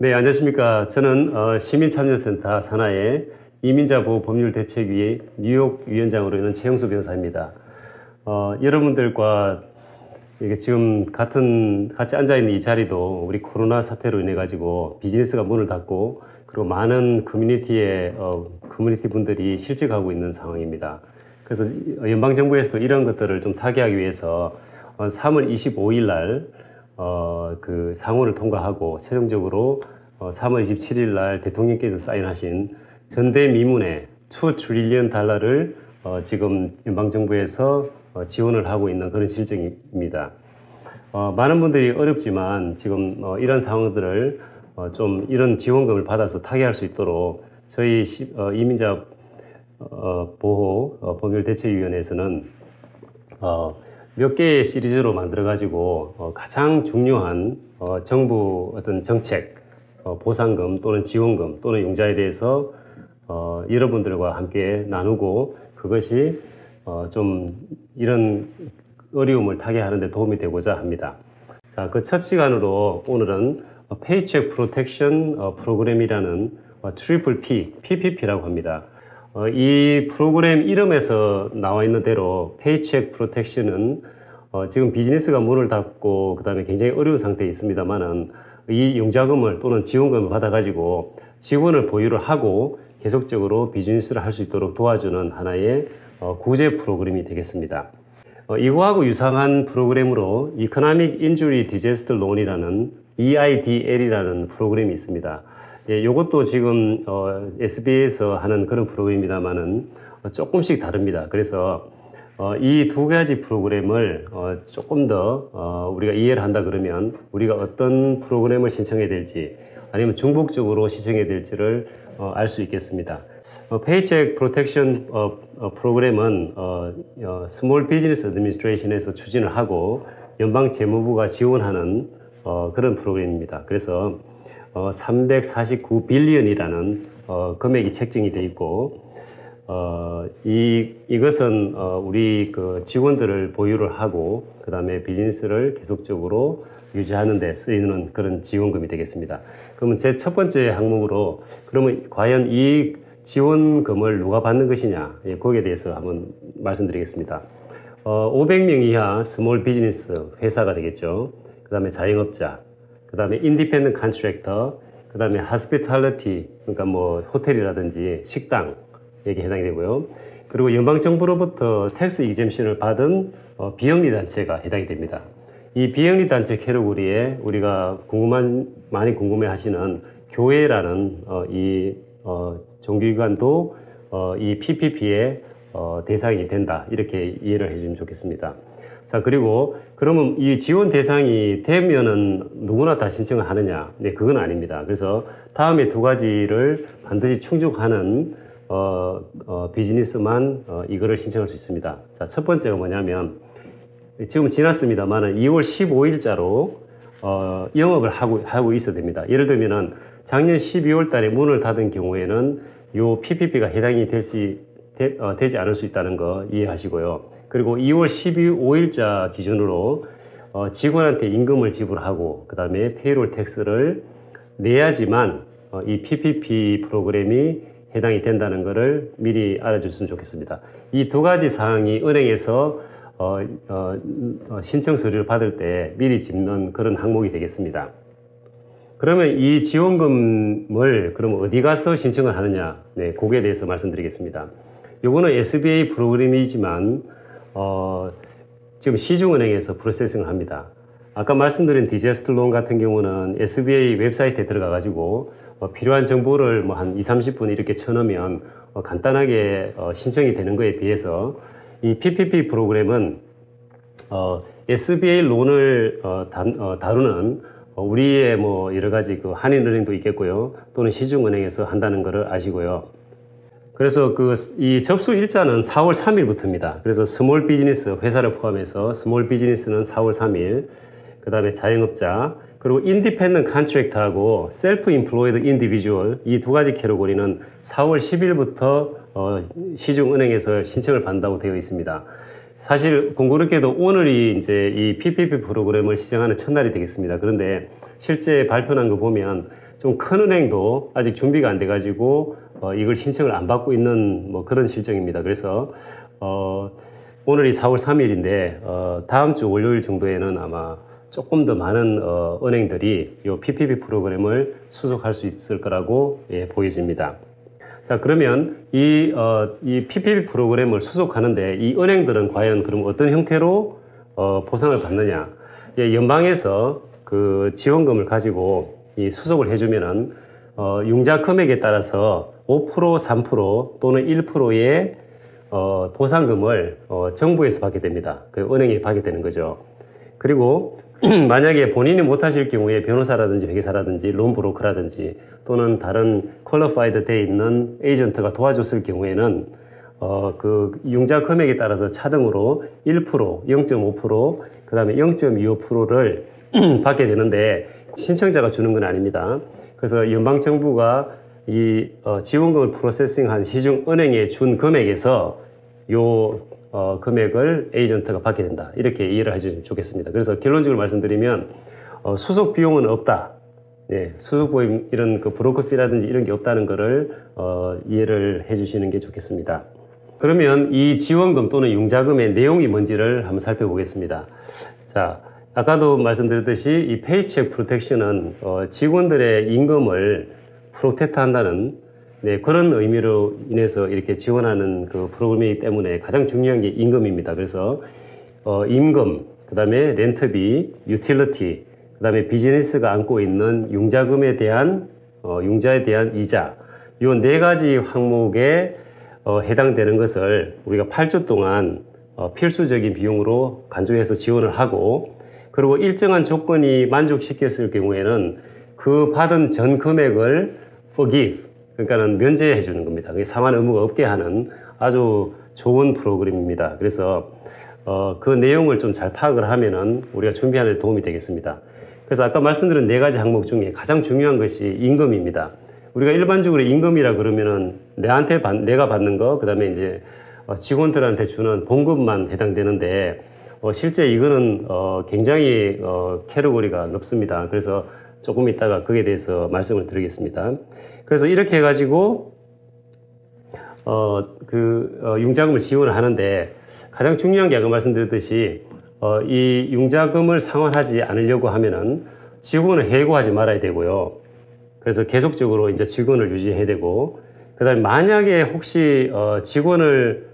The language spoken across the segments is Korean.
네, 안녕하십니까. 저는 시민참여센터 산하의 이민자 보호 법률 대책위 뉴욕 위원장으로 있는 최영수 변호사입니다. 여러분들과 이게 지금 같이 앉아있는 이 자리도 우리 코로나 사태로 인해 가지고 비즈니스가 문을 닫고 그리고 많은 커뮤니티 분들이 실직하고 있는 상황입니다. 그래서 연방정부에서도 이런 것들을 좀 타개하기 위해서 3월 25일 날 그 상원을 통과하고 최종적으로 3월 27일 날 대통령께서 사인하신 전대미문의 2 트릴리언 달러를 지금 연방정부에서 지원을 하고 있는 그런 실정입니다. 많은 분들이 어렵지만 지금 이런 상황들을 좀 이런 지원금을 받아서 타개할 수 있도록 저희 이민자 보호 법률대책위원회에서는 몇 개의 시리즈로 만들어 가지고 가장 중요한 정부 어떤 정책, 보상금 또는 지원금 또는 융자에 대해서 여러분들과 함께 나누고 그것이 좀 이런 어려움을 타개하는 데 도움이 되고자 합니다. 자, 그 첫 시간으로 오늘은 페이첵 프로텍션 프로그램이라는 트리플 P, PPP라고 합니다. 이 프로그램 이름에서 나와 있는 대로 페이첵 프로텍션은 지금 비즈니스가 문을 닫고 그 다음에 굉장히 어려운 상태에 있습니다만은 이 융자금을 또는 지원금을 받아 가지고 직원을 보유를 하고 계속적으로 비즈니스를 할 수 있도록 도와주는 하나의 구제 프로그램이 되겠습니다. 이거하고 유사한 프로그램으로 Economic Injury Disaster Loan이라는 EIDL이라는 프로그램이 있습니다. 예, 이것도 지금 SBA에서 하는 그런 프로그램입니다만은 조금씩 다릅니다. 그래서 이 두 가지 프로그램을 조금 더 우리가 이해를 한다 그러면 우리가 어떤 프로그램을 신청해야 될지 아니면 중복적으로 신청해야 될지를 알 수 있겠습니다. 페이첵 프로텍션 프로그램은 스몰 비즈니스 애드미니스트레이션에서 추진을 하고 연방 재무부가 지원하는 그런 프로그램입니다. 그래서 349빌리언이라는 금액이 책정이 되어 있고 이것은 우리 그 직원들을 보유를 하고 그 다음에 비즈니스를 계속적으로 유지하는 데 쓰이는 그런 지원금이 되겠습니다. 그러면 제 첫 번째 항목으로 그러면 과연 이 지원금을 누가 받는 것이냐, 거기에 대해서 한번 말씀드리겠습니다. 500명 이하 스몰 비즈니스 회사가 되겠죠. 그 다음에 자영업자, 그 다음에 인디펜던트 컨트랙터, 그 다음에 하스피탈리티, 그러니까 뭐 호텔이라든지 식당 여기에 해당이 되고요. 그리고 연방정부로부터 텍스 이젬션을 받은 비영리 단체가 해당이 됩니다. 이 비영리 단체 캐러고리에 우리가 많이 궁금해 하시는 교회라는 이 종교기관도 이 PPP의 대상이 된다, 이렇게 이해를 해주시면 좋겠습니다. 자, 그리고 그러면 이 지원 대상이 되면은 누구나 다 신청을 하느냐? 네, 그건 아닙니다. 그래서 다음에 두 가지를 반드시 충족하는 비즈니스만 이거를 신청할 수 있습니다. 자, 첫 번째가 뭐냐면 지금 지났습니다만은 2월 15일자로 영업을 하고 있어야 됩니다. 예를 들면은 작년 12월 달에 문을 닫은 경우에는 요 PPP가 해당이 되지 않을 수 있다는 거 이해하시고요. 그리고 2월 15일자 기준으로 직원한테 임금을 지불하고 그 다음에 페이롤 텍스를 내야지만 이 PPP 프로그램이 해당이 된다는 것을 미리 알아줬으면 좋겠습니다. 이 두 가지 사항이 은행에서 신청 서류를 받을 때 미리 짚는 그런 항목이 되겠습니다. 그러면 이 지원금을 그럼 어디 가서 신청을 하느냐? 네, 그거에 대해서 말씀드리겠습니다. 요거는 SBA 프로그램이지만 지금 시중은행에서 프로세싱을 합니다. 아까 말씀드린 디제스트 론 같은 경우는 SBA 웹사이트에 들어가 가지고 필요한 정보를 뭐 한 20-30분 이렇게 쳐넣으면 간단하게 신청이 되는 것에 비해서 이 PPP 프로그램은 SBA 론을 다루는 우리의 뭐 여러 가지 그 한인은행도 있겠고요, 또는 시중은행에서 한다는 것을 아시고요. 그래서 이 접수 일자는 4월 3일부터입니다. 그래서 스몰 비즈니스 회사를 포함해서 스몰 비즈니스는 4월 3일, 그 다음에 자영업자, 그리고 인디펜던트 컨트랙터하고 셀프 인플로이드 인디비주얼 이 두 가지 캐러고리는 4월 10일부터 시중은행에서 신청을 받는다고 되어 있습니다. 사실 공교롭게도 오늘이 이제 이 PPP 프로그램을 시행하는 첫날이 되겠습니다. 그런데 실제 발표난 거 보면 좀 큰 은행도 아직 준비가 안 돼가지고 이걸 신청을 안 받고 있는 뭐 그런 실정입니다. 그래서 오늘이 4월 3일인데 다음 주 월요일 정도에는 아마 조금 더 많은 은행들이 이 PPP 프로그램을 수속할 수 있을 거라고 보여집니다. 자, 그러면 이 PPP 프로그램을 수속하는데 이 은행들은 과연 그럼 어떤 형태로 보상을 받느냐? 연방에서 그 지원금을 가지고 이 수속을 해주면은 융자 금액에 따라서 5%, 3% 또는 1%의 보상금을 정부에서 받게 됩니다. 그 은행이 받게 되는 거죠. 그리고 만약에 본인이 못하실 경우에 변호사라든지 회계사라든지 론브로커라든지 또는 다른 퀄리파이드 되어 있는 에이전트가 도와줬을 경우에는 그 융자 금액에 따라서 차등으로 1%, 0.5%, 그 다음에 0.25%를 받게 되는데 신청자가 주는 건 아닙니다. 그래서 연방정부가 이 지원금을 프로세싱한 시중은행에 준 금액에서 요 금액을 에이전트가 받게 된다. 이렇게 이해를 해주시면 좋겠습니다. 그래서 결론적으로 말씀드리면 수속 비용은 없다. 네, 수속 보임 이런 그 브로커피라든지 이런 게 없다는 거를 이해를 해주시는 게 좋겠습니다. 그러면 이 지원금 또는 융자금의 내용이 뭔지를 한번 살펴보겠습니다. 자, 아까도 말씀드렸듯이 이 페이첵 프로텍션은 직원들의 임금을 프로텍트 한다는 그런 의미로 인해서 이렇게 지원하는 그 프로그램이기 때문에 가장 중요한 게 임금입니다. 그래서 임금, 그 다음에 렌트비, 유틸리티, 그 다음에 비즈니스가 안고 있는 융자금에 대한 융자에 대한 이자, 이 네 가지 항목에 해당되는 것을 우리가 8주 동안 필수적인 비용으로 간주해서 지원을 하고, 그리고 일정한 조건이 만족시켰을 경우에는 그 받은 전 금액을 forgive, 그러니까는 면제해 주는 겁니다. 상환 의무가 없게 하는 아주 좋은 프로그램입니다. 그래서 그 내용을 좀 잘 파악을 하면은 우리가 준비하는 데 도움이 되겠습니다. 그래서 아까 말씀드린 네 가지 항목 중에 가장 중요한 것이 임금입니다. 우리가 일반적으로 임금이라 그러면은 내가 받는 거, 그 다음에 이제 직원들한테 주는 봉급만 해당되는데 실제 이거는 굉장히 캐러고리가 높습니다. 그래서 조금 이따가 그에 대해서 말씀을 드리겠습니다. 그래서 이렇게 해가지고 융자금을 지원을 하는데 가장 중요한 게 아까 말씀드렸듯이 이 융자금을 상환하지 않으려고 하면은 직원을 해고하지 말아야 되고요. 그래서 계속적으로 이제 직원을 유지해야 되고, 그 다음에 만약에 혹시 직원을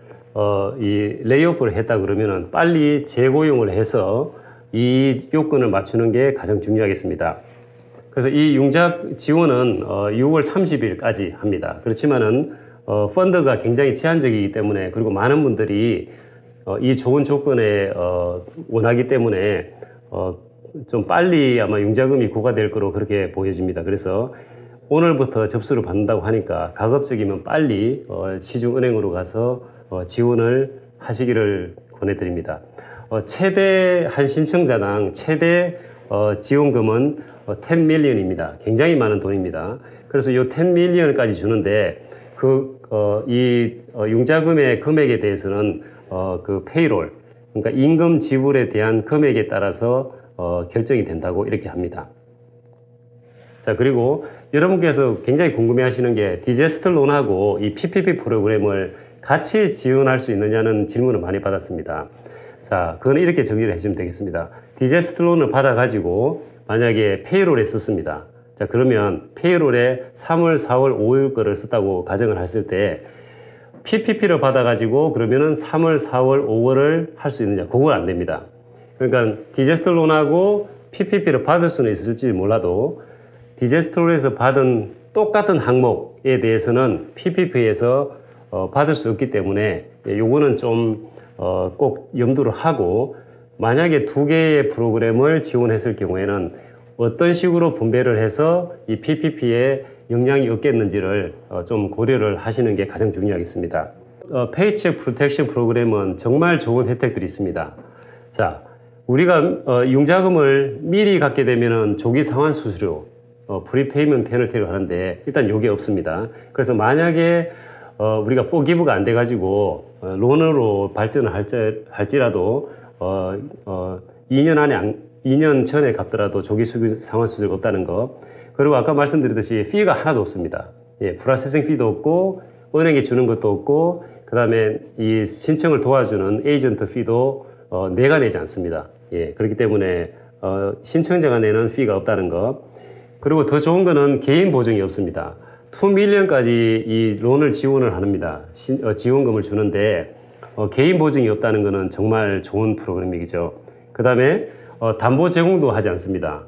이 레이오프를 했다 그러면은 빨리 재고용을 해서 이 요건을 맞추는 게 가장 중요하겠습니다. 그래서 이 융자 지원은 6월 30일까지 합니다. 그렇지만은 펀드가 굉장히 제한적이기 때문에, 그리고 많은 분들이 이 좋은 조건에 원하기 때문에 좀 빨리 아마 융자금이 고가될 거로 그렇게 보여집니다. 그래서 오늘부터 접수를 받는다고 하니까 가급적이면 빨리 시중은행으로 가서 지원을 하시기를 권해드립니다. 최대 한 신청자당 최대 지원금은 10 million입니다. 굉장히 많은 돈입니다. 그래서 이 10 million까지 주는데 이 융자금의 금액에 대해서는 그 페이롤, 그러니까 임금 지불에 대한 금액에 따라서 결정이 된다고 이렇게 합니다. 자, 그리고 여러분께서 굉장히 궁금해 하시는 게 디제스트 론하고 이 PPP 프로그램을 같이 지원할 수 있느냐는 질문을 많이 받았습니다. 자, 그건 이렇게 정리를 해주시면 되겠습니다. 디제스트 론을 받아가지고 만약에 페이롤에 썼습니다. 자, 그러면 페이롤에 3월, 4월, 5일 거를 썼다고 가정을 했을 때 PPP를 받아가지고 그러면은 3월, 4월, 5월을 할 수 있느냐? 그건 안 됩니다. 그러니까 디제스트 론하고 PPP를 받을 수는 있을지 몰라도 디제스트 론에서 받은 똑같은 항목에 대해서는 PPP에서 받을 수 없기 때문에 요거는 좀 꼭 염두를 하고, 만약에 두 개의 프로그램을 지원했을 경우에는 어떤 식으로 분배를 해서 이 PPP에 영향이 없겠는지를 좀 고려를 하시는 게 가장 중요하겠습니다. 페이첵 프로텍션 프로그램은 정말 좋은 혜택들이 있습니다. 자, 우리가 융자금을 미리 갖게 되면은 조기 상환 수수료, 프리페이먼트 페널티를 하는데 일단 요게 없습니다. 그래서 만약에 우리가 forgive가 안 돼가지고 론으로 발전을 할지라도 2년 전에 갚더라도 조기 상환 수수료가 없다는 거, 그리고 아까 말씀드렸듯이 피가 하나도 없습니다. 예, 프로세싱 피도 없고 은행이 주는 것도 없고 그 다음에 이 신청을 도와주는 에이전트 피도 내가 내지 않습니다. 예, 그렇기 때문에 신청자가 내는 피가 없다는 것. 그리고 더 좋은 거는 개인 보증이 없습니다. 2밀리언까지 이 론을 지원을 합니다. 지원금을 주는데 개인 보증이 없다는 것은 정말 좋은 프로그램이죠. 그 다음에 담보 제공도 하지 않습니다.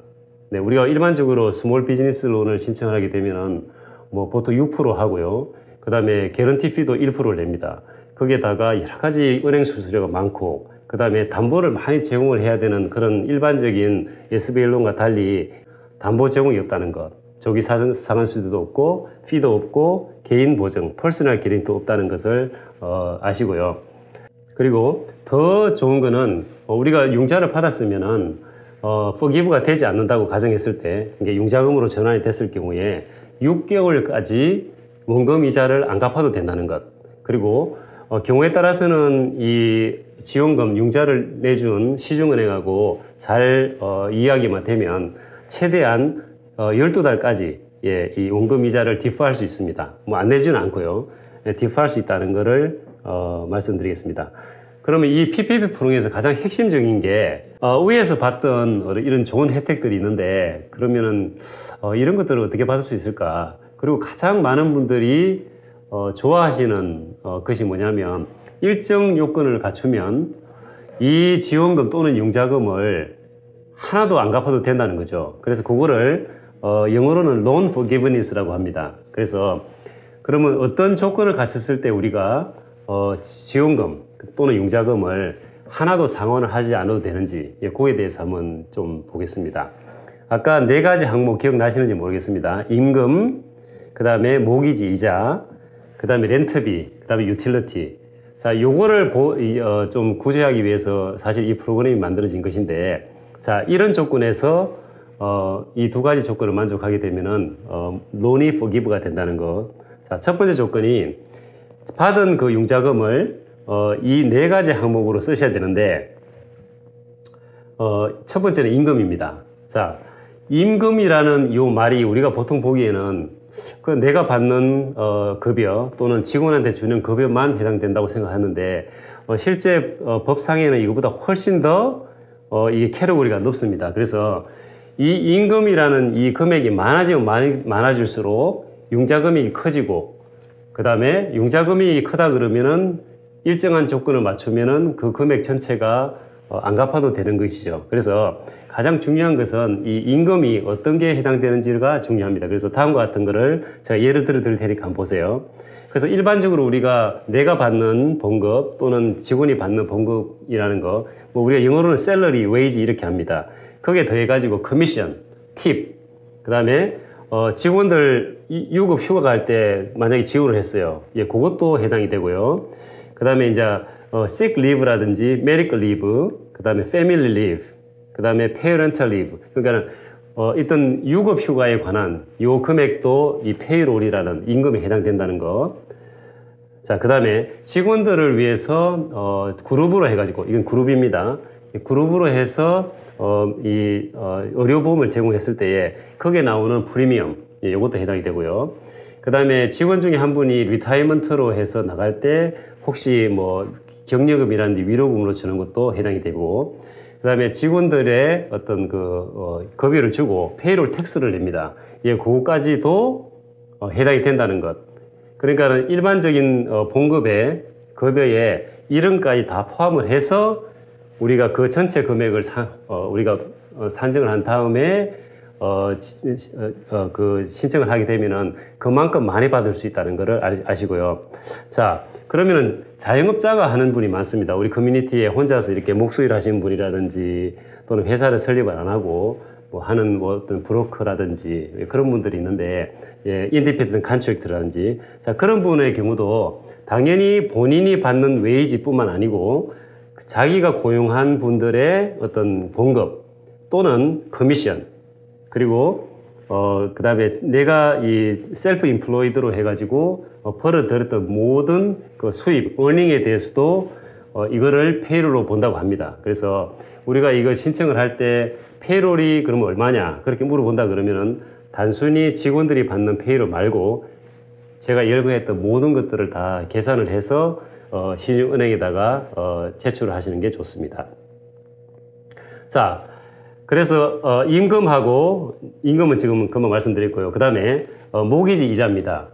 네, 우리가 일반적으로 스몰 비즈니스 론을 신청하게 되면은 뭐 보통 6% 하고요. 그 다음에 개런티 피도 1%를 냅니다. 거기에다가 여러 가지 은행 수수료가 많고 그 다음에 담보를 많이 제공을 해야 되는 그런 일반적인 SBA 론과 달리 담보 제공이 없다는 것, 조기 상환수수도 없고 피도 없고 개인 보증, 퍼스널 기린도 없다는 것을 아시고요. 그리고 더 좋은 거는 우리가 융자를 받았으면은 forgive가 되지 않는다고 가정했을 때 이게 융자금으로 전환이 됐을 경우에 6개월까지 원금 이자를 안 갚아도 된다는 것. 그리고 경우에 따라서는 이 지원금 융자를 내준 시중은행하고 잘 이야기만 되면 최대한 12달까지 예, 이 원금 이자를 디프할 수 있습니다. 뭐 안 내지는 않고요. 예, 디프할 수 있다는 것을 말씀드리겠습니다. 그러면 이 PPP 프로그램에서 가장 핵심적인 게 위에서 봤던 이런 좋은 혜택들이 있는데 그러면은 이런 것들을 어떻게 받을 수 있을까? 그리고 가장 많은 분들이 좋아하시는 것이 뭐냐면 일정 요건을 갖추면 이 지원금 또는 융자금을 하나도 안 갚아도 된다는 거죠. 그래서 그거를 영어로는 loan forgiveness라고 합니다. 그래서 그러면 어떤 조건을 갖췄을 때 우리가 지원금 또는 융자금을 하나도 상환을 하지 않아도 되는지 그거에 대해서 한번 좀 보겠습니다. 아까 4가지 항목 기억나시는지 모르겠습니다. 임금, 그 다음에 모기지 이자, 그 다음에 렌트비, 그 다음에 유틸리티. 자, 요거를 좀 구제하기 위해서 사실 이 프로그램이 만들어진 것인데, 자, 이런 조건에서 이 2가지 조건을 만족하게 되면은 론이 forgive가 된다는 것. 자, 첫 번째 조건이 받은 그 융자금을 이 4가지 항목으로 쓰셔야 되는데 첫 번째는 임금입니다. 자, 임금이라는 요 말이 우리가 보통 보기에는 그 내가 받는 급여 또는 직원한테 주는 급여만 해당된다고 생각하는데 실제 법상에는 이거보다 훨씬 더 이게 캐러고리가 높습니다. 그래서 이 임금이라는 이 금액이 많아지면 많아질수록 융자금이 커지고 그 다음에 융자금이 크다 그러면은 일정한 조건을 맞추면은 그 금액 전체가 안 갚아도 되는 것이죠. 그래서 가장 중요한 것은 이 임금이 어떤 게 해당되는지가 중요합니다. 그래서 다음과 같은 거를 제가 예를 들어 드릴 테니까 한번 보세요. 그래서 일반적으로 우리가 내가 받는 봉급 또는 직원이 받는 봉급이라는 거, 뭐 우리가 영어로는 샐러리, 웨이지 이렇게 합니다. 거기에 더해가지고 커미션, 팁, 그 다음에 직원들 유급 휴가 갈 때 만약에 지원을 했어요. 예, 그것도 해당이 되고요. 그 다음에 이제 sick leave라든지 medical leave, 그 다음에 family leave, 그 다음에 parental leave. 그러니까 어떤 유급 휴가에 관한 요 금액도 이 payroll이라는 임금에 해당된다는 거. 자, 그 다음에 직원들을 위해서 그룹으로 해가지고 이건 그룹입니다. 그룹으로 해서 의료보험을 제공했을 때에 거기에 나오는 프리미엄, 이것도 해당이 되고요. 그 다음에 직원 중에 한 분이 리타이먼트로 해서 나갈 때 혹시 뭐 격려금이라든지 위로금으로 주는 것도 해당이 되고, 그 다음에 직원들의 어떤 급여를 주고 페이롤 텍스를 냅니다. 예, 그거까지도 해당이 된다는 것. 그러니까 일반적인 봉급에 급여에 이름까지 다 포함을 해서 우리가 그 전체 금액을 우리가 산정을 한 다음에 그 신청을 하게 되면은 그만큼 많이 받을 수 있다는 것을 아시고요. 자, 그러면은 자영업자가 하는 분이 많습니다. 우리 커뮤니티에 혼자서 이렇게 목수일 하시는 분이라든지 또는 회사를 설립을 안 하고 뭐 하는 뭐 어떤 브로커라든지 그런 분들이 있는데, 예, 인디펜던트 컨트랙터라든지, 자, 그런 분의 경우도 당연히 본인이 받는 웨이지뿐만 아니고 자기가 고용한 분들의 어떤 봉급 또는 커미션, 그리고 그 다음에 내가 이 셀프 인플로이드로 해가지고 벌어들였던 모든 그 수입, 어닝에 대해서도 이거를 페이롤로 본다고 합니다. 그래서 우리가 이거 신청을 할 때 페이롤이 그러면 얼마냐 그렇게 물어본다 그러면은 단순히 직원들이 받는 페이롤 말고 제가 열거했던 모든 것들을 다 계산을 해서 시중은행에다가 제출을 하시는 게 좋습니다. 자, 그래서 임금은 지금 금방 말씀드렸고요. 그 다음에 모기지 이자입니다.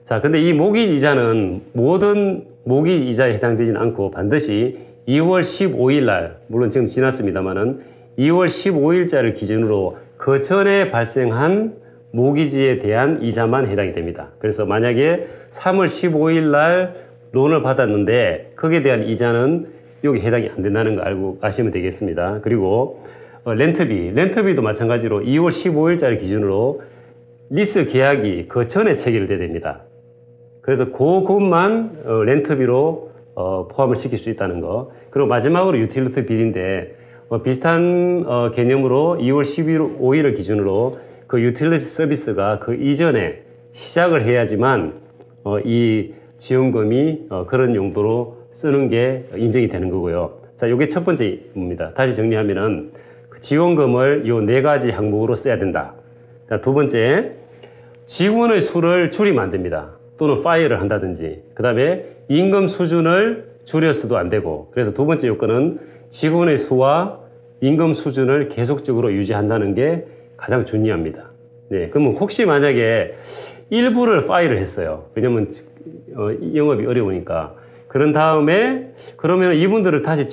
자, 근데 이 모기지 이자는 모든 모기지 이자에 해당되지는 않고 반드시 2월 15일 날, 물론 지금 지났습니다만은 2월 15일자를 기준으로 그 전에 발생한 모기지에 대한 이자만 해당이 됩니다. 그래서 만약에 3월 15일 날 론을 받았는데 거기에 대한 이자는 여기 해당이 안 된다는 거 알고 아시면 되겠습니다. 그리고 렌트비도 마찬가지로 2월 15일자를 기준으로 리스 계약이 그 전에 체결돼야 됩니다. 그래서 그것만 렌트비로 포함을 시킬 수 있다는 거. 그리고 마지막으로 유틸리티 빌인데 비슷한 개념으로 2월 15일을 기준으로 그 유틸리티 서비스가 그 이전에 시작을 해야지만 이 지원금이 그런 용도로 쓰는 게 인정이 되는 거고요. 자, 요게 첫 번째입니다. 다시 정리하면은 지원금을 요 네 가지 항목으로 써야 된다. 자, 두 번째, 직원의 수를 줄이면 안 됩니다. 또는 파이어를 한다든지. 그 다음에 임금 수준을 줄여서도 안 되고. 그래서 두 번째 요건은 직원의 수와 임금 수준을 계속적으로 유지한다는 게 가장 중요합니다. 네, 그러면 혹시 만약에 일부를 파이어를 했어요. 왜냐면 영업이 어려우니까. 그런 다음에 그러면 이분들을 다시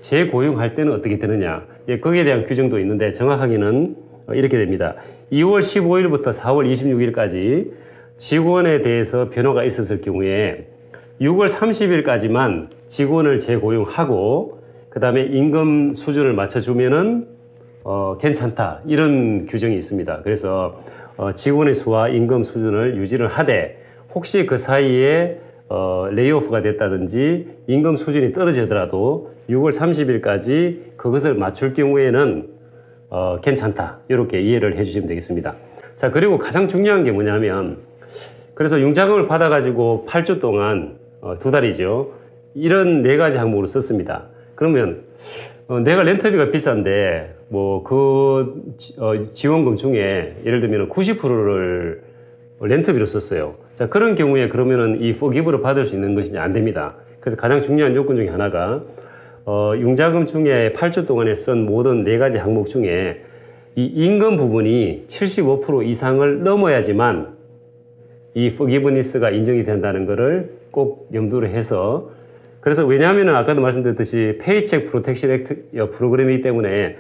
재고용할 때는 어떻게 되느냐. 예, 거기에 대한 규정도 있는데 정확하게는 이렇게 됩니다. 2월 15일부터 4월 26일까지 직원에 대해서 변화가 있었을 경우에 6월 30일까지만 직원을 재고용하고 그 다음에 임금 수준을 맞춰주면은 괜찮다, 이런 규정이 있습니다. 그래서 직원의 수와 임금 수준을 유지를 하되 혹시 그 사이에 레이오프가 됐다든지 임금 수준이 떨어지더라도 6월 30일까지 그것을 맞출 경우에는 괜찮다, 이렇게 이해를 해주시면 되겠습니다. 자, 그리고 가장 중요한 게 뭐냐면, 그래서 융자금을 받아가지고 8주 동안 2달이죠. 이런 네 가지 항목으로 썼습니다. 그러면 내가 렌터비가 비싼데 지원금 중에 예를 들면 90%를 렌터비로 썼어요. 자, 그런 경우에 그러면은 이 포기브를 받을 수 있는 것이냐? 안 됩니다. 그래서 가장 중요한 요건 중에 하나가 융자금 중에 8주 동안에 쓴 모든 네 가지 항목 중에 이 임금 부분이 75% 이상을 넘어야지만 이 포기브니스가 인정이 된다는 것을 꼭 염두를 해서, 그래서 왜냐하면 아까도 말씀드렸듯이 페이책 프로텍션 액트 프로그램이기 때문에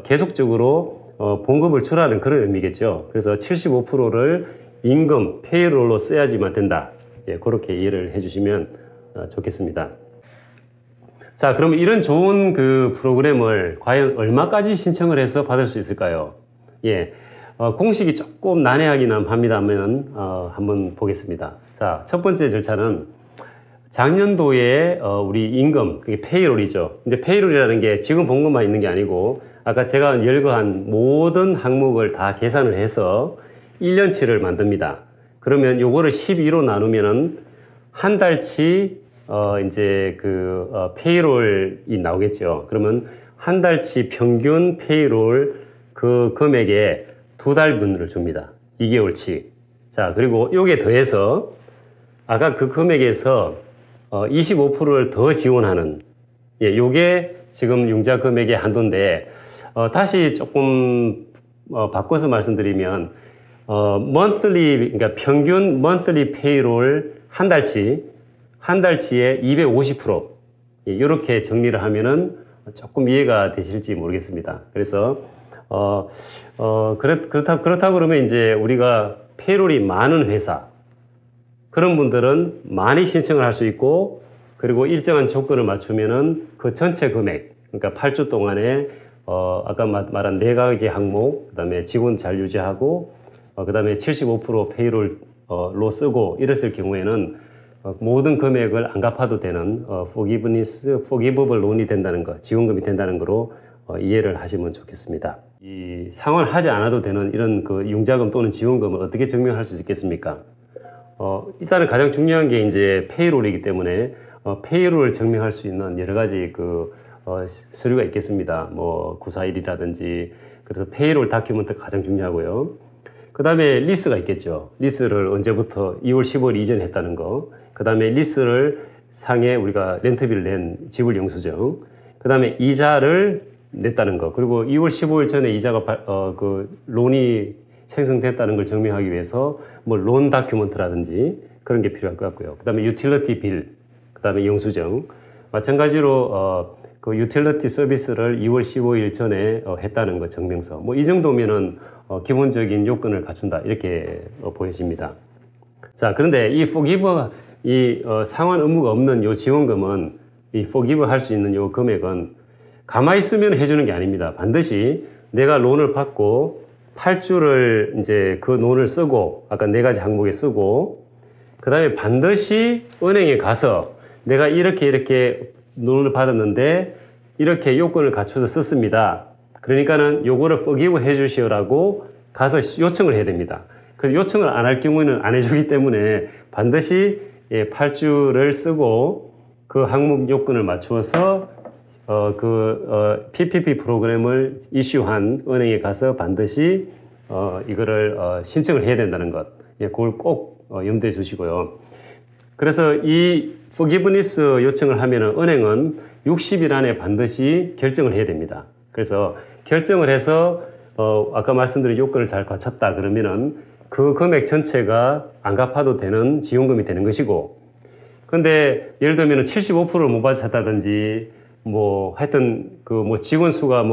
계속적으로 봉급을 주라는 그런 의미겠죠. 그래서 75%를 임금, 페이롤로 써야지만 된다. 예, 그렇게 이해를 해주시면 좋겠습니다. 자, 그럼 이런 좋은 그 프로그램을 과연 얼마까지 신청을 해서 받을 수 있을까요? 예, 공식이 조금 난해하긴 합니다만 한번 보겠습니다. 자, 첫 번째 절차는 작년도에 우리 임금, 그게 페이롤이죠. 근데 페이롤이라는 게 지금 본 것만 있는 게 아니고 아까 제가 열거한 모든 항목을 다 계산을 해서 1년치를 만듭니다. 그러면 요거를 12로 나누면은 한 달치 이제 페이롤이 나오겠죠. 그러면 한 달치 평균 페이롤 그 금액에 2달분을 줍니다. 2개월치. 자, 그리고 요게 더해서 아까 그 금액에서 25%를 더 지원하는, 예, 요게 지금 융자 금액의 한도인데, 다시 조금 바꿔서 말씀드리면 monthly, 그러니까 평균 monthly payroll 한 달치에 250%, 예, 이렇게 정리를 하면은 조금 이해가 되실지 모르겠습니다. 그래서 그렇다고 그러면 이제 우리가 페이롤이 많은 회사, 그런 분들은 많이 신청을 할 수 있고, 그리고 일정한 조건을 맞추면은 그 전체 금액, 그러니까 8주 동안에 아까 말한 네 가지 항목, 그 다음에 직원 잘 유지하고, 그 다음에 75% 페이롤로 쓰고 이랬을 경우에는 모든 금액을 안 갚아도 되는 forgivable loan이 된다는 거, 지원금이 된다는 거로 이해를 하시면 좋겠습니다. 이 상환을 하지 않아도 되는 이런 그 융자금 또는 지원금을 어떻게 증명할 수 있겠습니까? 일단은 가장 중요한 게 이제 페이롤이기 때문에 페이롤을 증명할 수 있는 여러 가지 서류가 있겠습니다. 941이라든지, 그래서 페이롤 다큐멘트가 가장 중요하고요. 그 다음에 리스가 있겠죠. 리스를 언제부터 2월 15일 이전에 했다는 거. 그 다음에 리스를 상해 우리가 렌트비를 낸 지불 영수증. 그 다음에 이자를 냈다는 거. 그리고 2월 15일 전에 이자가 론이 생성됐다는 걸 증명하기 위해서 뭐 론 다큐먼트라든지 그런 게 필요할 것 같고요. 그 다음에 유틸리티 빌, 그 다음에 영수증. 마찬가지로 그 유틸리티 서비스를 2월 15일 전에 했다는 거 증명서. 뭐 이 정도면은 기본적인 요건을 갖춘다 이렇게 보여집니다. 자, 그런데 이 forgive 상환 의무가 없는 요 지원금은 이 forgive 할 수 있는 요 금액은 가만히 있으면 해주는 게 아닙니다. 반드시 내가 론을 받고 8주를 이제 그 론을 쓰고 아까 4가지 항목에 쓰고 그 다음에 반드시 은행에 가서 내가 이렇게 론을 받았는데 이렇게 요건을 갖춰서 썼습니다. 그러니까는 요거를 forgive 해주시오라고 가서 요청을 해야 됩니다. 그래서 요청을 안 할 경우에는 안 해주기 때문에 반드시 8주를 쓰고 그 항목 요건을 맞추어서 PPP 프로그램을 이슈한 은행에 가서 반드시 이거를 신청을 해야 된다는 것. 그걸 꼭 염두에 두시고요. 그래서 이 forgiveness 요청을 하면은 은행은 60일 안에 반드시 결정을 해야 됩니다. 그래서 결정을 해서 아까 말씀드린 요건을 잘 갖췄다 그러면은 그 금액 전체가 안 갚아도 되는 지원금이 되는 것이고, 근데 예를 들면 75%를 못 받았다든지 뭐 하여튼 그 뭐 직원 수가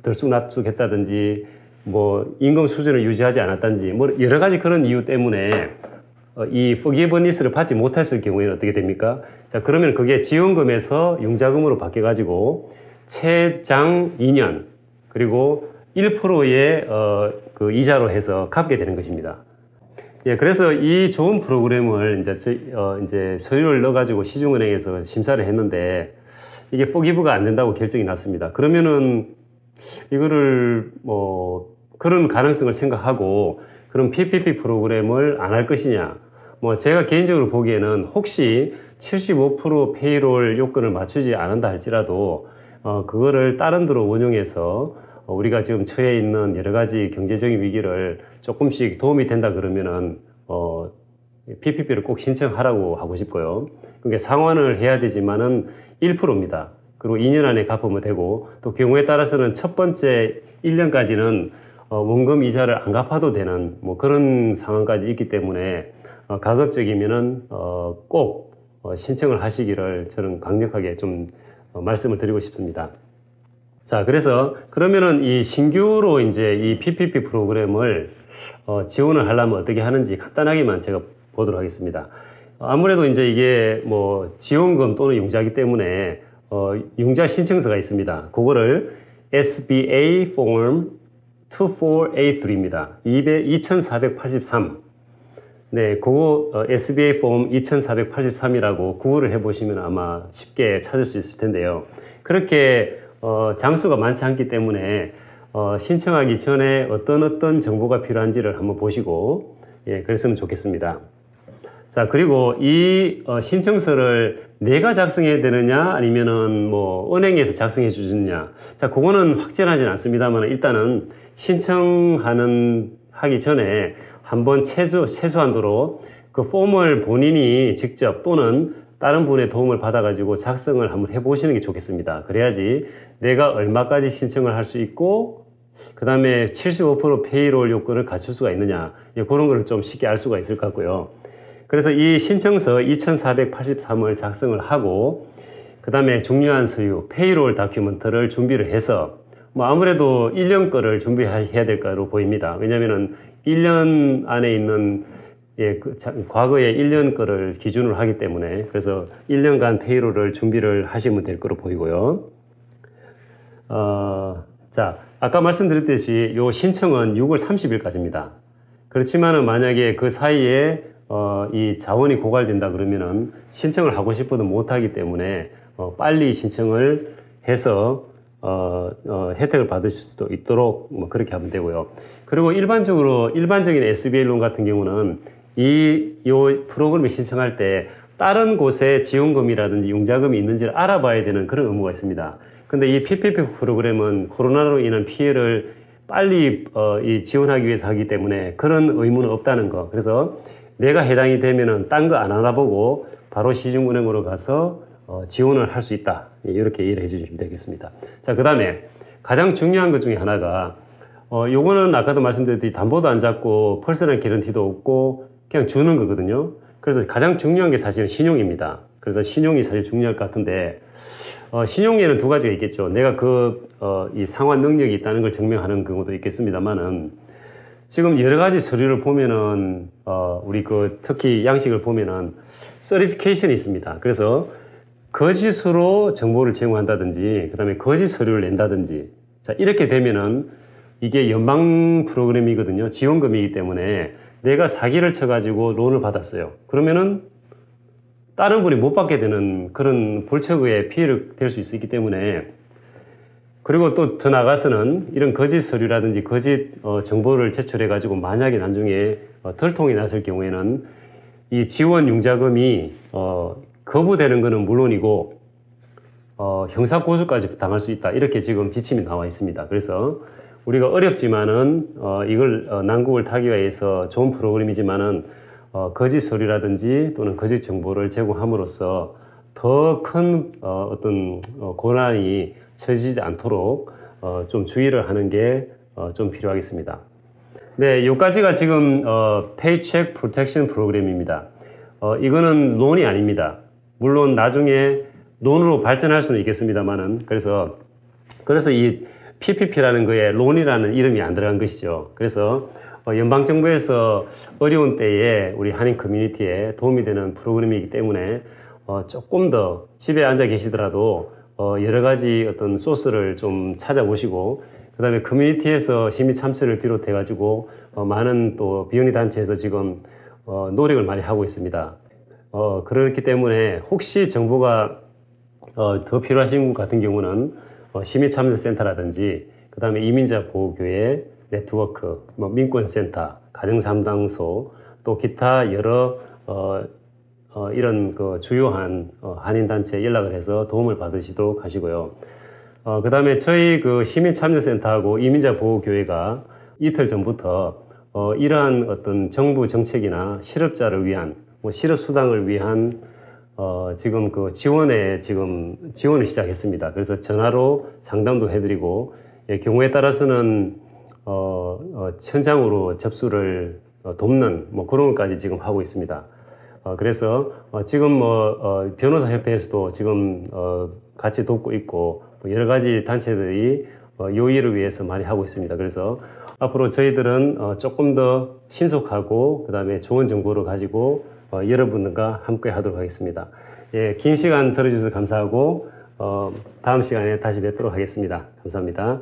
들쑥날쑥했다든지 뭐 임금 수준을 유지하지 않았다든지 뭐 여러 가지 그런 이유 때문에 이 forgiveness를 받지 못했을 경우에는 어떻게 됩니까? 자, 그러면 그게 지원금에서 융자금으로 바뀌어 가지고 최장 2년 그리고 1%의 그 이자로 해서 갚게 되는 것입니다. 예, 그래서 이 좋은 프로그램을 이제 서류를 넣어가지고 시중은행에서 심사를 했는데 이게 forgive가 안 된다고 결정이 났습니다. 그러면은 이거를 뭐 그런 가능성을 생각하고 그럼 PPP 프로그램을 안 할 것이냐? 뭐 제가 개인적으로 보기에는 혹시 75% 페이롤 요건을 맞추지 않는다 할지라도 그거를 다른 데로 원용해서 우리가 지금 처해 있는 여러 가지 경제적인 위기를 조금씩 도움이 된다 그러면은 PPP를 꼭 신청하라고 하고 싶고요. 그게 상환을 해야 되지만은 1%입니다. 그리고 2년 안에 갚으면 되고 또 경우에 따라서는 첫 번째 1년까지는 원금 이자를 안 갚아도 되는 뭐 그런 상황까지 있기 때문에 가급적이면은 꼭 신청을 하시기를 저는 강력하게 좀 말씀을 드리고 싶습니다. 자, 그래서 그러면은 이 신규로 이제 이 PPP 프로그램을 지원을 하려면 어떻게 하는지 간단하게만 제가 보도록 하겠습니다. 아무래도 이제 이게 뭐 지원금 또는 융자이기 때문에 융자 신청서가 있습니다. 그거를 SBA Form 2483입니다. 2483. 네, 그거 SBA Form 2483이라고 구글을 해보시면 아마 쉽게 찾을 수 있을 텐데요. 그렇게 장수가 많지 않기 때문에 신청하기 전에 어떤 정보가 필요한지를 한번 보시고 그랬으면 좋겠습니다. 자, 그리고 이 신청서를 내가 작성해야 되느냐 아니면은 뭐 은행에서 작성해 주느냐, 자, 그거는 확실하지는 않습니다만 일단은 하기 전에 한번 최소한도로 그 폼을 본인이 직접 또는 다른 분의 도움을 받아가지고 작성을 한번 해보시는 게 좋겠습니다. 그래야지 내가 얼마까지 신청을 할 수 있고 그 다음에 75% 페이롤 요건을 갖출 수가 있느냐, 그런 걸 좀 쉽게 알 수가 있을 것 같고요. 그래서 이 신청서 2483을 작성을 하고 그 다음에 중요한 서류 페이롤 다큐멘터를 준비를 해서 뭐 아무래도 1년 거를 준비해야 될 거로 보입니다. 왜냐면은 1년 안에 있는 과거의 1년 거를 기준으로 하기 때문에 그래서 1년간 페이롤을 준비를 하시면 될 거로 보이고요. 자, 아까 말씀드렸듯이 요 신청은 6월 30일까지입니다. 그렇지만은 만약에 그 사이에 이 자원이 고갈된다 그러면은 신청을 하고 싶어도 못하기 때문에 빨리 신청을 해서 혜택을 받으실 수도 있도록 뭐 그렇게 하면 되고요. 그리고 일반적인 SBA 론 같은 경우는 요 프로그램을 신청할 때 다른 곳에 지원금이라든지 융자금이 있는지를 알아봐야 되는 그런 의무가 있습니다. 근데 이 PPP 프로그램은 코로나로 인한 피해를 빨리 이 지원하기 위해서 하기 때문에 그런 의무는 없다는 거. 그래서 내가 해당이 되면은 딴 거 안 알아보고 바로 시중은행으로 가서 지원을 할 수 있다. 이렇게 이해를 해주시면 되겠습니다. 자, 그 다음에 가장 중요한 것 중에 하나가 요거는 아까도 말씀드렸듯이 담보도 안 잡고 퍼스널 개런티도 없고 그냥 주는 거거든요. 그래서 가장 중요한 게 사실은 신용입니다. 그래서 신용이 사실 중요할 것 같은데 신용에는 두 가지가 있겠죠. 내가 이 상환 능력이 있다는 걸 증명하는 경우도 있겠습니다만은 지금 여러 가지 서류를 보면은 우리 특히 양식을 보면은 서티피케이션이 있습니다. 그래서 거짓으로 정보를 제공한다든지 그다음에 거짓 서류를 낸다든지 자 이렇게 되면은 이게 연방 프로그램이거든요. 지원금이기 때문에 내가 사기를 쳐가지고 론을 받았어요. 그러면은 다른 분이 못 받게 되는 그런 불처구의 피해를 될 수 있기 때문에 그리고 또 더 나가서는 이런 거짓 서류라든지 거짓 정보를 제출해 가지고 만약에 나중에 덜통이 났을 경우에는 이 지원 융자금이 거부되는 것은 물론이고 형사고소까지 당할 수 있다 이렇게 지금 지침이 나와 있습니다. 그래서 우리가 어렵지만은 이걸 난국을 타기 위해서 좋은 프로그램이지만은 거짓 서류라든지 또는 거짓 정보를 제공함으로써 더 큰 어떤 고난이 처지지 않도록 좀 주의를 하는 게 좀 필요하겠습니다. 네, 요까지가 지금 페이첵 프로텍션 프로그램입니다. 이거는 론이 아닙니다. 물론 나중에 론으로 발전할 수는 있겠습니다만은 그래서 이 PPP라는 거에 론이라는 이름이 안 들어간 것이죠. 그래서 연방정부에서 어려운 때에 우리 한인 커뮤니티에 도움이 되는 프로그램이기 때문에 조금 더 집에 앉아 계시더라도 여러 가지 어떤 소스를 좀 찾아보시고 그 다음에 커뮤니티에서 시민 참여를 비롯해 가지고 많은 또 비영리 단체에서 지금 노력을 많이 하고 있습니다. 그렇기 때문에 혹시 정보가 더 필요하신 분 같은 경우는 시민참여센터라든지 그 다음에 이민자 보호교회 네트워크, 민권센터, 가정상담소 또 기타 여러 이런 주요한 한인단체에 연락을 해서 도움을 받으시도록 하시고요. 그 다음에 저희 시민참여센터하고 이민자 보호교회가 이틀 전부터 이러한 어떤 정부 정책이나 실업자를 위한 실업수당을 위한 지금 지원을 시작했습니다. 그래서 전화로 상담도 해드리고 경우에 따라서는 현장으로 접수를 돕는 그런 것까지 지금 하고 있습니다. 그래서 지금 변호사협회에서도 지금 같이 돕고 있고 여러 가지 단체들이 요 일을 위해서 많이 하고 있습니다. 그래서 앞으로 저희들은 조금 더 신속하고 그 다음에 좋은 정보를 가지고 여러분과 함께 하도록 하겠습니다. 예, 긴 시간 들어주셔서 감사하고 다음 시간에 다시 뵙도록 하겠습니다. 감사합니다.